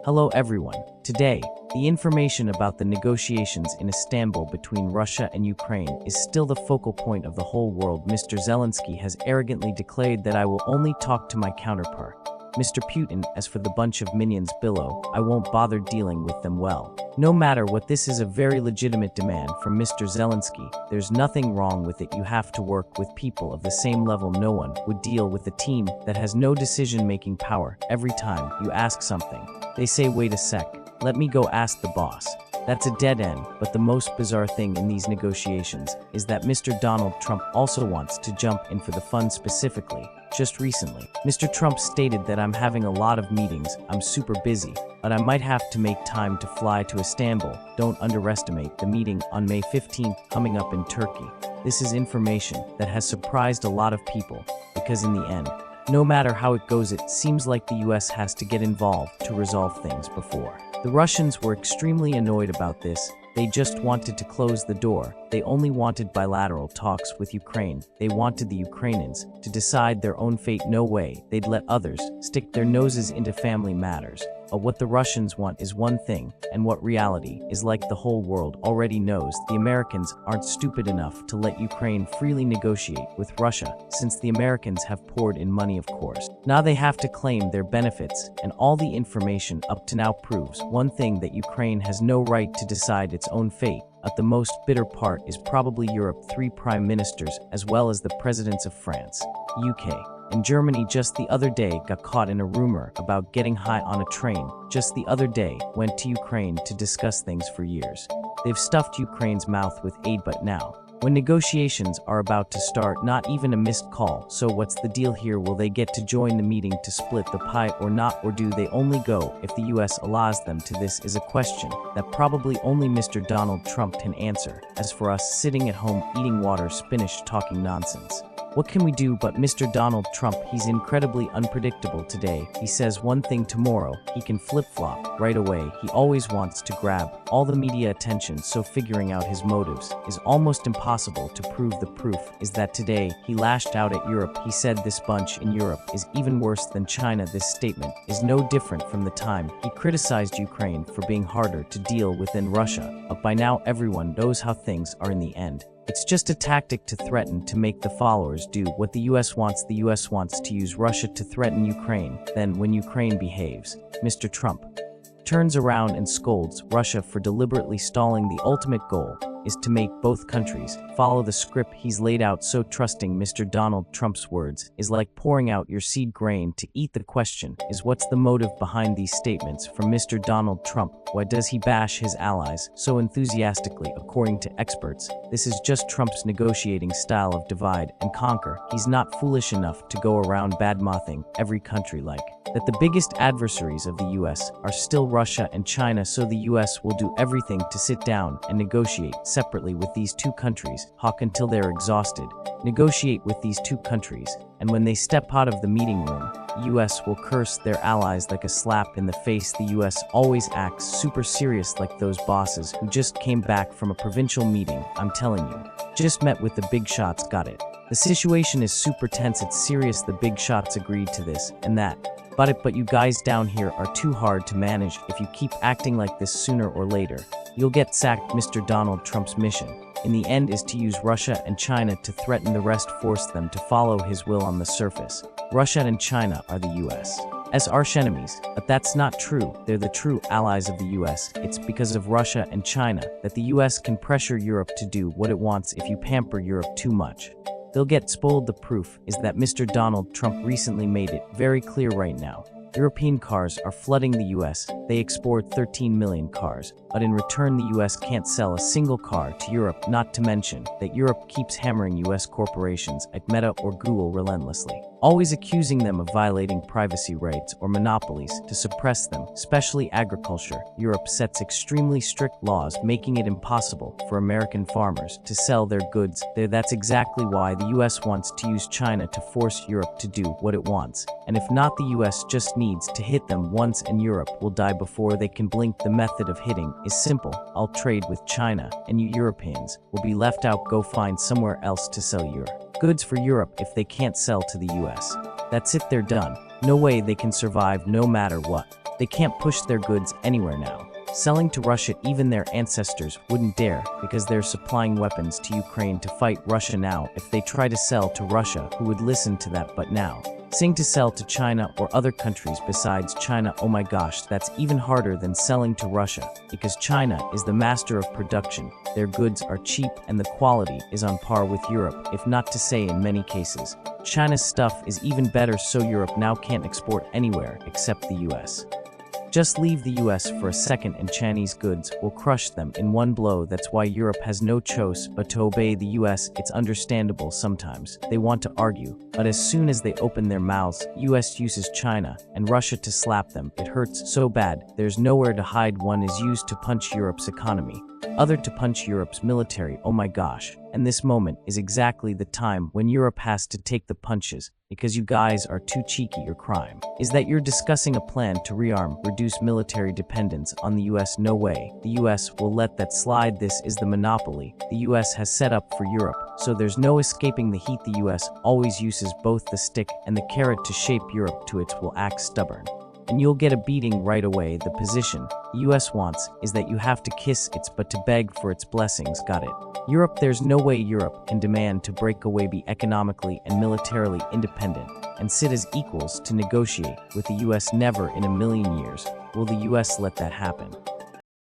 Hello everyone. Today, the information about the negotiations in Istanbul between Russia and Ukraine is still the focal point of the whole world. Mr. Zelensky has arrogantly declared that I will only talk to my counterpart, Mr. Putin. As for the bunch of minions below, I won't bother dealing with them well. No matter what, this is a very legitimate demand from Mr. Zelensky. There's nothing wrong with it. You have to work with people of the same level. No one would deal with a team that has no decision-making power. Every time you ask something, they say, wait a sec, let me go ask the boss. That's a dead end. But the most bizarre thing in these negotiations is that Mr. Donald Trump also wants to jump in for the fun. Specifically, just recently, Mr. Trump stated that I'm having a lot of meetings, I'm super busy, but I might have to make time to fly to Istanbul. Don't underestimate the meeting on May 15th coming up in Turkey. This is information that has surprised a lot of people, because in the end, no matter how it goes, it seems like the US has to get involved to resolve things before. The Russians were extremely annoyed about this. They just wanted to close the door. They only wanted bilateral talks with Ukraine. They wanted the Ukrainians to decide their own fate. No way they'd let others stick their noses into family matters. What the Russians want is one thing, and what reality is like the whole world already knows. The Americans aren't stupid enough to let Ukraine freely negotiate with Russia, since the Americans have poured in money, of course. Now they have to claim their benefits, and all the information up to now proves one thing, that Ukraine has no right to decide its own fate. The most bitter part is probably Europe. 3 prime ministers, as well as the presidents of France, UK, and Germany just the other day got caught in a rumor about getting high on a train. Just the other day, went to Ukraine to discuss things for years. They've stuffed Ukraine's mouth with aid, but now, when negotiations are about to start, not even a missed call. So what's the deal here? Will they get to join the meeting to split the pie or not? Or do they only go if the US allows them to? This is a question that probably only Mr. Donald Trump can answer. As for us sitting at home eating water, spinach, talking nonsense, what can we do? But Mr. Donald Trump, he's incredibly unpredictable today. He says one thing tomorrow, he can flip-flop right away. He always wants to grab all the media attention, so figuring out his motives is almost impossible to prove. The proof is that today he lashed out at Europe. He said this bunch in Europe is even worse than China. This statement is no different from the time he criticized Ukraine for being harder to deal with than Russia. By now everyone knows how things are in the end. It's just a tactic to threaten to make the followers do what the US wants. The US wants to use Russia to threaten Ukraine. Then, when Ukraine behaves, Mr. Trump turns around and scolds Russia for deliberately stalling. The ultimate goal is to make both countries follow the script he's laid out. So trusting Mr. Donald Trump's words is like pouring out your seed grain to eat. The question is, what's the motive behind these statements from Mr. Donald Trump? Why does he bash his allies so enthusiastically? According to experts, this is just Trump's negotiating style of divide and conquer. He's not foolish enough to go around badmouthing every country like that. The biggest adversaries of the US are still Russia and China, so the US will do everything to sit down and negotiate separately with these two countries, hawk until they're exhausted, negotiate with these two countries, and when they step out of the meeting room, the US will curse their allies like a slap in the face. The US always acts super serious, like those bosses who just came back from a provincial meeting. I'm telling you, just met with the big shots. Got it. The situation is super tense. It's serious. The big shots agreed to this and that. But you guys down here are too hard to manage. If you keep acting like this, sooner or later, you'll get sacked. Mr. Donald Trump's mission, in the end, is to use Russia and China to threaten the rest, force them to follow his will. On the surface, Russia and China are the US as archenemies, but that's not true. They're the true allies of the US. It's because of Russia and China that the US can pressure Europe to do what it wants. If you pamper Europe too much, they'll get spoiled. The proof is that Mr. Donald Trump recently made it very clear right now. European cars are flooding the US. They export 13 million cars, but in return the US can't sell a single car to Europe. Not to mention that Europe keeps hammering US corporations like Meta or Google relentlessly, always accusing them of violating privacy rights or monopolies to suppress them, especially agriculture. Europe sets extremely strict laws, making it impossible for American farmers to sell their goods there. That's exactly why the US wants to use China to force Europe to do what it wants. And if not, the US just needs to hit them once and Europe will die before they can blink. The method of hitting is simple. I'll trade with China and you Europeans will be left out. Go find somewhere else to sell your goods for Europe if they can't sell to the US. That's it, they're done. No way they can survive no matter what. They can't push their goods anywhere now. Selling to Russia, even their ancestors wouldn't dare, because they're supplying weapons to Ukraine to fight Russia now. If they try to sell to Russia, who would listen to that? But now, saying to sell to China or other countries besides China, oh my gosh, that's even harder than selling to Russia, because China is the master of production. Their goods are cheap and the quality is on par with Europe, if not to say in many cases. China's stuff is even better, so Europe now can't export anywhere except the US. Just leave the US for a second and Chinese goods will crush them in one blow. That's why Europe has no choice but to obey the US. It's understandable sometimes they want to argue, but as soon as they open their mouths, US uses China and Russia to slap them. It hurts so bad, there's nowhere to hide. One is used to punch Europe's economy, other to punch Europe's military. Oh my gosh. And this moment is exactly the time when Europe has to take the punches, because you guys are too cheeky. Your crime is that you're discussing a plan to rearm, reduce military dependence on the US. No way. The US will let that slide. This is the monopoly the US has set up for Europe, so there's no escaping the heat. The US always uses both the stick and the carrot to shape Europe to its will. Act stubborn, and you'll get a beating right away. The position the US wants is that you have to kiss its butt to beg for its blessings. Got it? Europe, there's no way Europe can demand to break away, be economically and militarily independent, and sit as equals to negotiate with the US. Never in a million years will the US let that happen.